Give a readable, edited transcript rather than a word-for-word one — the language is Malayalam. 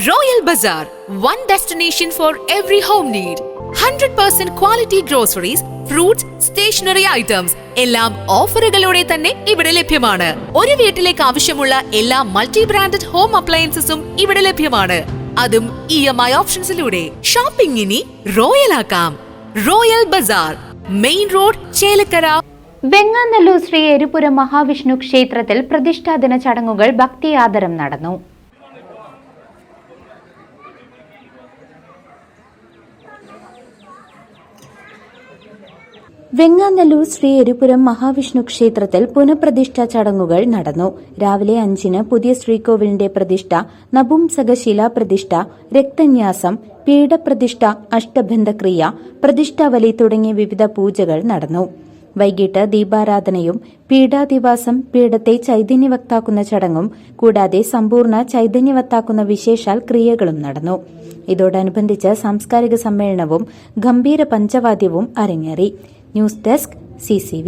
Royal Bazaar, one destination for every home need. 100% quality groceries, fruits, stationery items എല്ലാം ഓഫറുകളോടെ തന്നെ ഇവിടെ ലഭ്യമാണ്. ഒരു വീട്ടിലേക്ക് ആവശ്യമുള്ള എല്ലാ മൾട്ടി ബ്രാൻഡഡ് ഹോം അപ്ലയൻസസും ഇവിടെ ലഭ്യമാണ്. അതും EMI ഓപ്ഷൻസിലൂടെ. ഷോപ്പിംഗ് ഇനി റോയൽ ആക്കാം. Royal Bazaar, main road, Chelakkara. Venganallur Shri Eripuram Mahavishnu ക്ഷേത്രത്തിൽ പ്രതിഷ്ഠാദിന ചടങ്ങുകൾ ഭക്തിയാദരം നടന്നു. വെങ്ങാനല്ലൂർ ശ്രീ എരിപുരം മഹാവിഷ്ണു ക്ഷേത്രത്തിൽ പുനഃപ്രതിഷ്ഠാ ചടങ്ങുകൾ നടന്നു. രാവിലെ 5-ന് പുതിയ ശ്രീകോവിലിന്റെ പ്രതിഷ്ഠ, നപുംസക ശിലാപ്രതിഷ്ഠ, രക്തന്യാസം, പീഠപ്രതിഷ്ഠ, അഷ്ടബന്ധക്രിയ, പ്രതിഷ്ഠാവലി തുടങ്ങിയ വിവിധ പൂജകൾ നടന്നു. വൈകിട്ട് ദീപാരാധനയും പീഠാധിവാസം, പീഠത്തെ ചൈതന്യവത്താക്കുന്ന ചടങ്ങും കൂടാതെ സമ്പൂർണ്ണ ചൈതന്യവത്താക്കുന്ന വിശേഷാൽ ക്രിയകളും നടന്നു. ഇതോടനുബന്ധിച്ച് സാംസ്കാരിക സമ്മേളനവും ഗംഭീര പഞ്ചവാദ്യവും അരങ്ങേറി. News desk CCV.